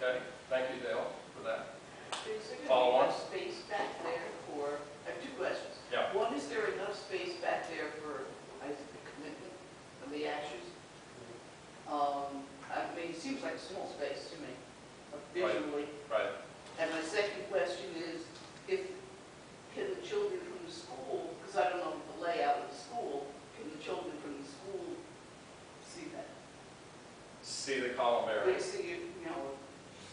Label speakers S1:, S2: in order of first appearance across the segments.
S1: Okay, thank you, Dale, for that.
S2: Is there
S1: Follow on.
S2: enough space back there for, I have two questions.
S1: Yeah.
S2: One, is there enough space back there for, I think, the commitment of the ashes? I mean, it seems like a small space to me, visually.
S1: Right.
S2: And my second question is, can the children from the school, because I don't know the layout of the school, can the children from the school see that?
S1: See the columbarium.
S2: They see, you know,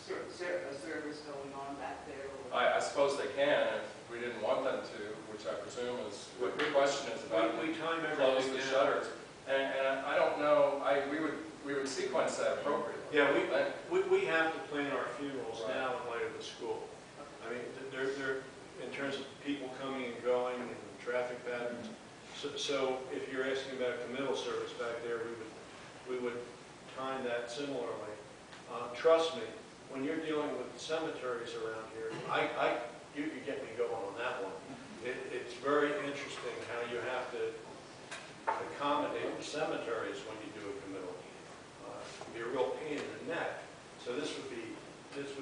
S2: a service going on back there? Or
S1: I suppose they can if we didn't want them to, which I presume is what the question is about.
S3: We time
S1: Close
S3: everything
S1: the
S3: down.
S1: shutters. And I don't know, we would sequence that appropriately.
S3: Yeah, we have to plan our funerals
S1: Right.
S3: now in light of the school. I mean, they're in terms of people coming and going and traffic patterns. So if you're asking about a committal service back there, we would time that similarly. Trust me, when you're dealing with cemeteries around here, you could get me going on that one. It's very interesting how you have to accommodate the cemeteries when you do a committal. It can be a real pain in the neck. So this would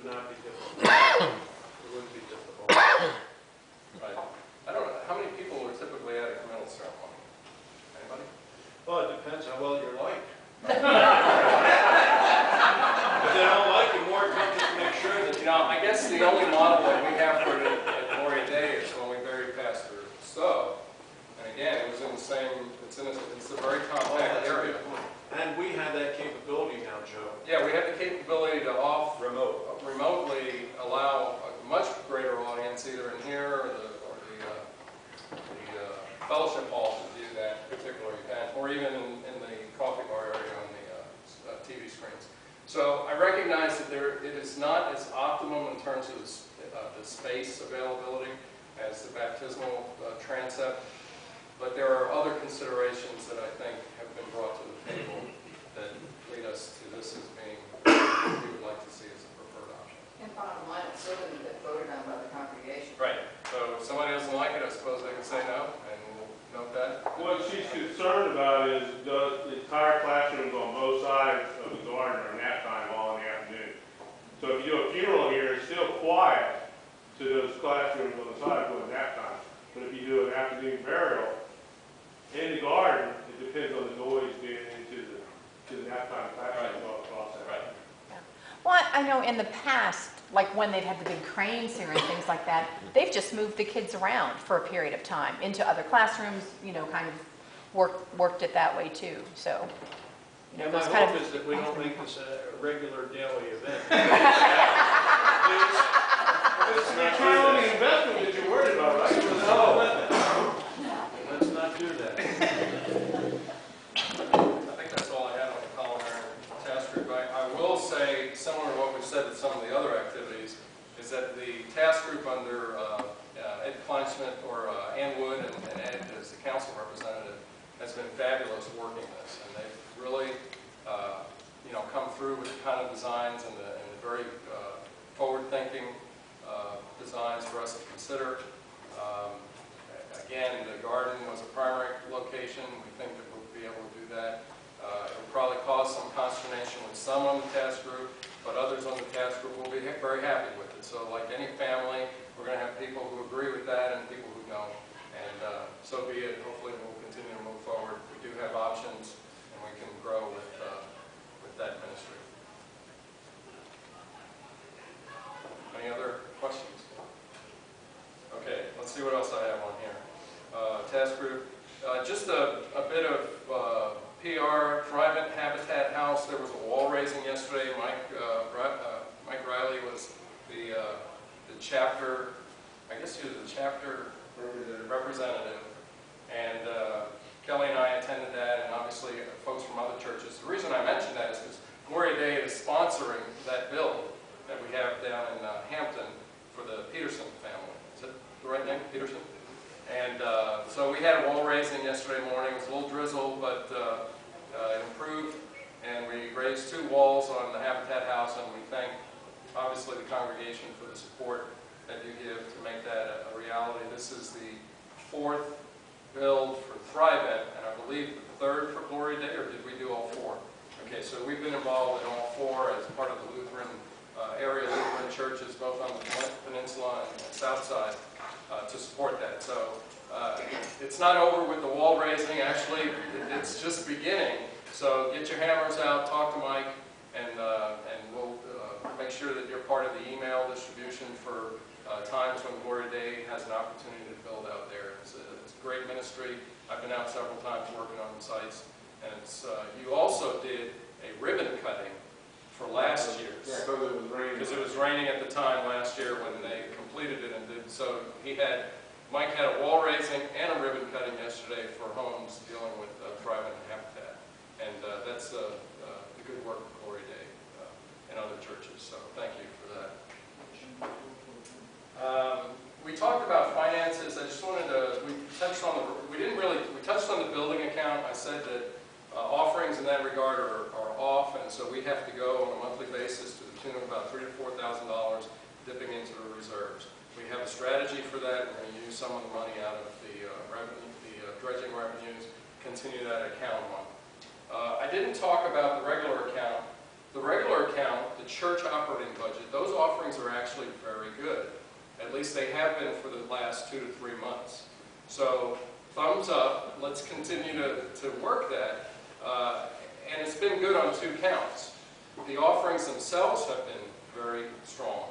S3: not be difficult. It wouldn't be difficult.
S1: Right. I don't know, how many people are typically at a committal ceremony? Anybody?
S3: Well, it depends how well you're liked. If they don't like you more, come just make sure that
S1: You know, I guess the only model that we have for it at Gloria Day is when we buried Pastor Stowe. And again, it was in the same, it's a very compact area.
S3: And we have that capability now, Joe.
S1: Yeah, we have the capability to remotely allow a much greater audience either in here or the fellowship hall to do that particular event, or even in the coffee bar area on the TV screens. So I recognize that it is not as optimum in terms of the space availability as the baptismal transept, but there are other considerations that I think have been brought to the table that lead us to this as being what we would like to see as a preferred option.
S4: And bottom line, it's still going to get voted on by the congregation.
S1: Right. So if somebody doesn't like it, I suppose they can say no, and we'll note that.
S5: What she's concerned about is the entire classrooms on both sides of the garden are nap time all in the afternoon. So if you do a funeral here, it's still quiet to those classrooms on the side for nap time. But if you do an afternoon burial in the garden, it depends on the noise getting into the nap time classroom process.
S1: Right.
S6: Well, I know in the past, like when they've had the big cranes here and things like that, they've just moved the kids around for a period of time into other classrooms, you know, kind of worked it that way too. So, you know,
S3: And my
S6: those kind
S3: hope
S6: of
S3: is that we don't make this a regular daily event.
S5: It's the return on the investment that you're worried about, right?
S3: No. Let's not do that.
S1: I think that's all I have on the culinary task group. I will say, similar to what we've said with some of the other activities, is that the task group under Ed Kleinschmidt or Ann Wood and Ed as the council representative has been fabulous working this, and they've really you know, come through with the kind of designs and the very forward-thinking designs for us to consider. Again, the garden was a primary location. We think that we'll be able to do that. It will probably cause some consternation with some on the task group, but others on the task group will be very happy with it. So like any family, we're going to have people who agree with that and people who don't. And so be it. Hopefully we'll continue to move forward. We do have options, and we can grow with that ministry. Any other questions? Okay, let's see what else I have on here. Task group. Just a bit of PR, Thrivent Habitat House. There was a wall raising yesterday. Mike Riley was the chapter, I guess he was the chapter representative. And Kelly and I attended that, and obviously folks from other churches. The reason I mention that is because Gloria Day is sponsoring that build that we have down in Hampton for the Peterson family. Is it the right name, Peterson? And so we had a wall raising yesterday morning. It was a little drizzle, but it improved. And we raised 2 walls on the Habitat House, and we thank, obviously, the congregation for the support that you give to make that a reality. This is the 4th build for Thrivent, and I believe the 3rd for Gloria Day, or did we do all 4? Okay, so we've been involved in all 4 as part of the Lutheran area Lutheran churches, both on the peninsula and south side, to support that. So it's not over with the wall raising. Actually, it's just beginning. So get your hammers out, talk to Mike, and we'll make sure that you're part of the email distribution for times when Glory Day has an opportunity to build out there. It's a great ministry. I've been out several times working on the sites. And you also did a ribbon cutting for last year's.
S5: Yeah, because it was raining.
S1: Because it was raining at the time last year when they completed it and did. So Mike had a wall raising and a ribbon cutting yesterday for homes dealing with thriving habitat. And that's the good work of Glory Day and other churches. So thank you for that. We talked about finances. I just wanted to, we touched on the building account. I said that offerings in that regard are off, and so we have to go on a monthly basis to the tune of about $3,000 to $4,000 dipping into the reserves. We have a strategy for that. We're going to use some of the money out of the dredging revenues, continue that account on. I didn't talk about the regular account. The regular account, the church operating budget, those offerings are actually very good. At least they have been for the last 2 to 3 months. So thumbs up, let's continue to work that. And it's been good on 2 counts. The offerings themselves have been very strong.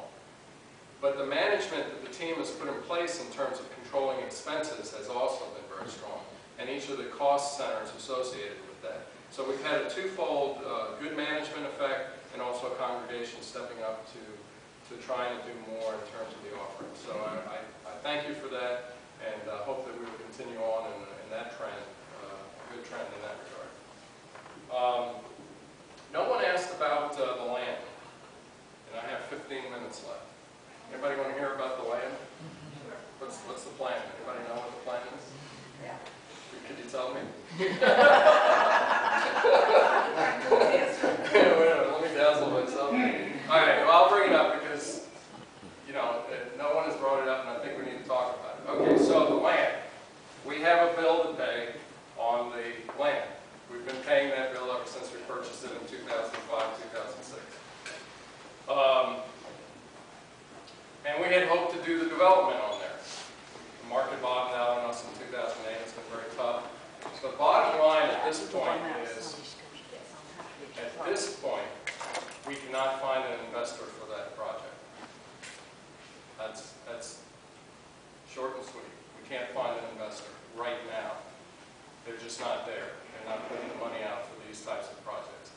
S1: But the management that the team has put in place in terms of controlling expenses has also been very strong. And each of the cost centers associated with that. So we've had a twofold good management effect and also a congregation stepping up to trying to do more in terms of the offerings. So I thank you for that, and hope that we will continue on in that trend, a good trend in that regard. No one asked about the land, and I have 15 minutes left. Anybody want to hear about the land? What's the plan? Anybody know what the plan is?
S4: Yeah.
S1: Could you tell me? Let me dazzle myself. All right, well, I'll bring it up because, no one has brought it up, and I think we need to talk about it. Okay, so the land. We have a bill to pay on the land. We've been paying that bill ever since we purchased it in 2005, 2006. And we had hoped to do the development on there. The market bottomed out on us in 2008. It's been very tough. So the bottom line at this point is, we cannot find an investor for that project. That's short and sweet. We can't find an investor right now. They're just not there. They're not putting the money out for these types of projects.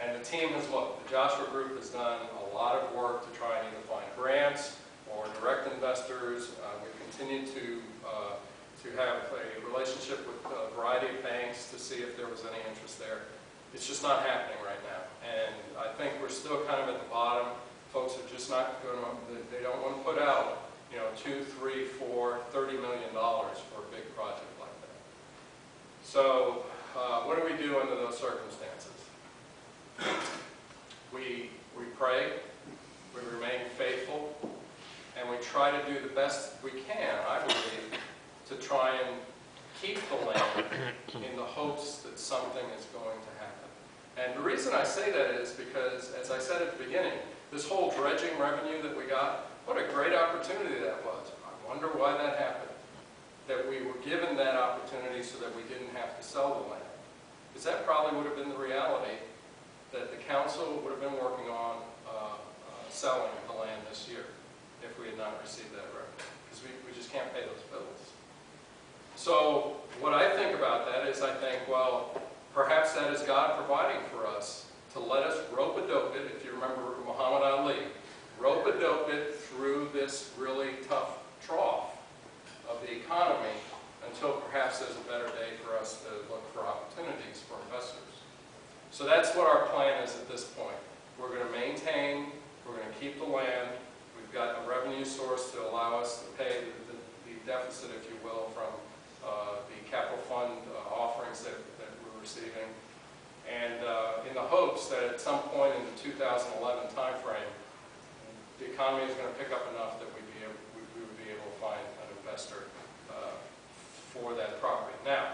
S1: And the team has looked. The Joshua Group has done a lot of work to try and either find grants or direct investors. We've continued to have a relationship with a variety of banks to see if there was any interest there. It's just not happening right now. And I think we're still kind of at the bottom. Folks are just not going to, they don't want to put out, $2, $3, $4, $30 million for a big project like that. So what do we do under those circumstances? We pray, we remain faithful, and we try to do the best we can, I believe, to try and keep the land in the hopes that something is going to happen. And the reason I say that is because, as I said at the beginning, this whole dredging revenue that we got, what a great opportunity that was. I wonder why that happened. That we were given that opportunity so that we didn't have to sell the land. Because that probably would have been the reality that the council would have been working on selling the land this year if we had not received that revenue. Because we just can't pay those bills. So what I think about that is I think, well, perhaps that is God providing for us to let us rope-a-dope it, if you remember Muhammad Ali, rope-a-dope it through this really tough trough of the economy until perhaps there's a better day for us to look for opportunities for investors. So that's what our plan is at this point. We're going to maintain, we're going to keep the land, we've got a revenue source to allow us to pay the deficit, if you will, from the capital fund offerings that we're receiving. And in the hopes that at some point in the 2011 timeframe, the economy is going to pick up enough that we would be able to find an investor for that property. Now,